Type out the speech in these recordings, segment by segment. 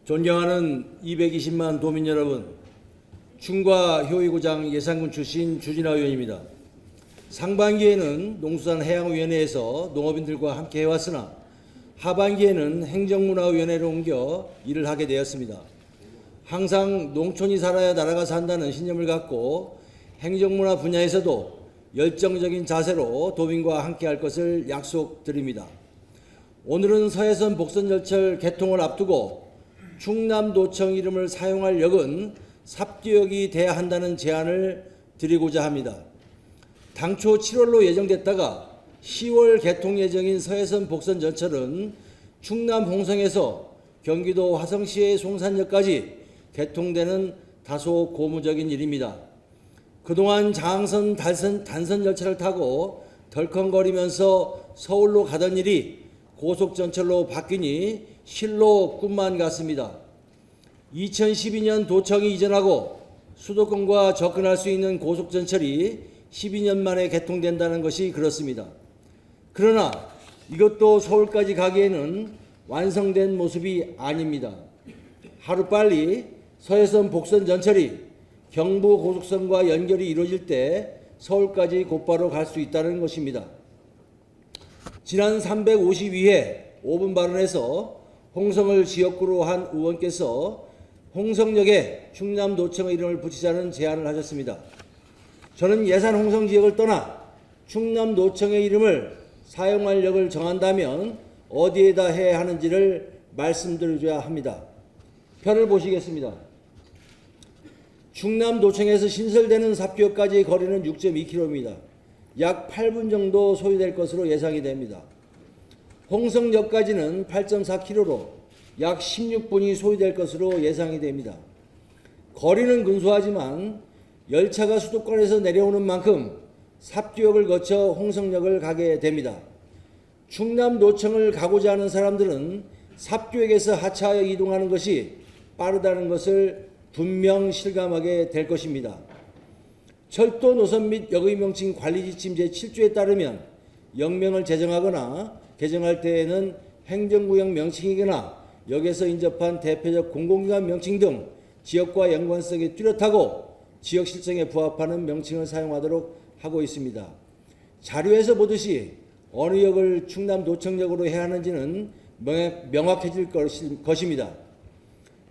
존경하는 220만 도민 여러분, 충과 효의구장 예산군 출신 주진아 의원입니다. 상반기에는 농수산해양위원회에서 농업인들과 함께 해왔으나 하반기에는 행정문화위원회로 옮겨 일을 하게 되었습니다. 항상 농촌이 살아야 나라가 산다는 신념을 갖고 행정문화 분야에서도 열정적인 자세로 도민과 함께할 것을 약속드립니다. 오늘은 서해선 복선열철 개통을 앞두고 충남도청 이름을 사용할 역은 삽교역이 돼야 한다는 제안을 드리고자 합니다. 당초 7월로 예정됐다가 10월 개통 예정인 서해선 복선전철은 충남 홍성에서 경기도 화성시의 송산역까지 개통되는 다소 고무적인 일입니다. 그동안 장항선 단선 열차를 타고 덜컹거리면서 서울로 가던 일이 고속전철로 바뀌니 실로 꿈만 같습니다. 2012년 도청이 이전하고 수도권과 접근할 수 있는 고속전철이 12년 만에 개통된다는 것이 그렇습니다. 그러나 이것도 서울까지 가기에는 완성된 모습이 아닙니다. 하루빨리 서해선 복선전철이 경부 고속선과 연결이 이루어질 때 서울까지 곧바로 갈 수 있다는 것입니다. 지난 352회 5분 발언에서 홍성을 지역구로 한 의원께서 홍성역에 충남도청의 이름을 붙이자는 제안을 하셨습니다. 저는 예산 홍성 지역을 떠나 충남도청의 이름을 사용할 역을 정한다면 어디에다 해야 하는지를 말씀드려야 합니다. 표를 보시겠습니다. 충남도청에서 신설되는 삽교역까지의 거리는 6.2km입니다. 약 8분 정도 소요될 것으로 예상이 됩니다. 홍성역까지는 8.4km로 약 16분이 소요될 것으로 예상이 됩니다. 거리는 근소하지만 열차가 수도권에서 내려오는 만큼 삽교역을 거쳐 홍성역을 가게 됩니다. 충남도청을 가고자 하는 사람들은 삽교역에서 하차하여 이동하는 것이 빠르다는 것을 분명 실감하게 될 것입니다. 철도 노선 및 역의 명칭 관리지침 제7조에 따르면 역명을 제정하거나 개정할 때에는 행정구역 명칭이거나 역에서 인접한 대표적 공공기관 명칭 등 지역과 연관성이 뚜렷하고 지역 실정에 부합하는 명칭을 사용하도록 하고 있습니다. 자료에서 보듯이 어느 역을 충남도청역으로 해야 하는지는 명확해질 것입니다.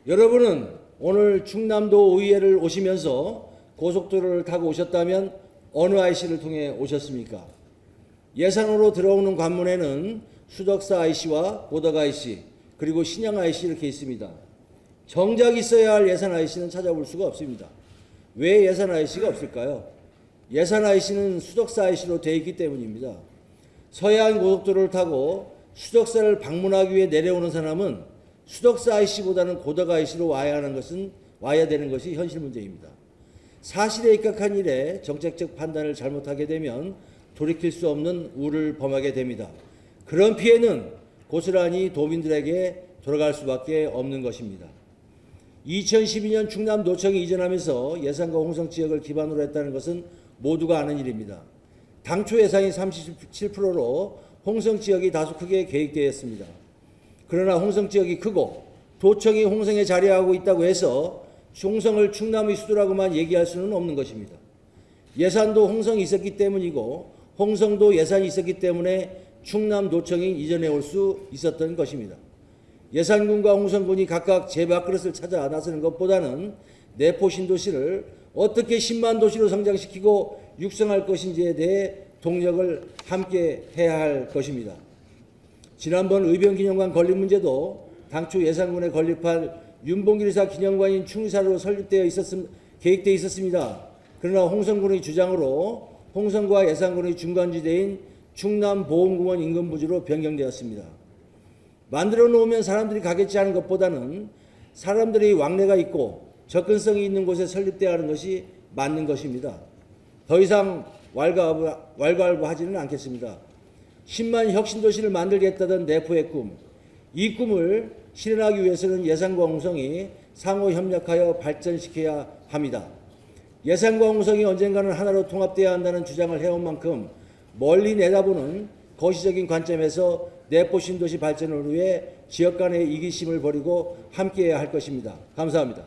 여러분은 오늘 충남도 의회를 오시면서 고속도로를 타고 오셨다면 어느 IC를 통해 오셨습니까? 예산으로 들어오는 관문에는 수덕사 IC와 보덕 IC 그리고 신양 IC 이렇게 있습니다. 정작 있어야 할 예산 IC는 찾아볼 수가 없습니다. 왜 예산 IC가 없을까요? 예산 IC는 수덕사 IC로 되어 있기 때문입니다. 서해안 고속도로를 타고 수덕사를 방문하기 위해 내려오는 사람은 수덕사 IC보다는 고덕 IC로 와야 되는 것이 현실 문제입니다. 사실에 입각한 일에 정책적 판단을 잘못하게 되면 돌이킬 수 없는 우를 범하게 됩니다. 그런 피해는 고스란히 도민들에게 돌아갈 수밖에 없는 것입니다. 2012년 충남도청이 이전하면서 예산과 홍성 지역을 기반으로 했다는 것은 모두가 아는 일입니다. 당초 예산이 37%로 홍성 지역이 다소 크게 계획되었습니다. 그러나 홍성 지역이 크고 도청이 홍성에 자리하고 있다고 해서 홍성을 충남의 수도라고만 얘기할 수는 없는 것입니다. 예산도 홍성이 있었기 때문이고 홍성도 예산이 있었기 때문에 충남도청이 이전해 올 수 있었던 것입니다. 예산군과 홍성군이 각각 제 밥그릇을 찾아 나서는 것보다는 내포 신도시를 어떻게 10만 도시로 성장시키고 육성할 것인지에 대해 동력을 함께 해야 할 것입니다. 지난번 의병기념관 건립 문제도 당초 예산군에 건립할 윤봉길 의사 기념관인 충의사로 계획되어 있었습니다. 그러나 홍성군의 주장으로 홍성과 예산군의 중간지대인 충남보험공원 인근 부지로 변경되었습니다. 만들어 놓으면 사람들이 가겠지 하는 것보다는 사람들의 왕래가 있고 접근성이 있는 곳에 설립되어야 하는 것이 맞는 것입니다. 더 이상 왈가왈부하지는 않겠습니다. 10만 혁신도시를 만들겠다던 내포의 꿈, 이 꿈을 실현하기 위해서는 예산과 홍성이 상호 협력하여 발전시켜야 합니다. 예산과 홍성이 언젠가는 하나로 통합되어야 한다는 주장을 해온 만큼 멀리 내다보는 거시적인 관점에서 내포 신도시 발전을 위해 지역 간의 이기심을 버리고 함께해야 할 것입니다. 감사합니다.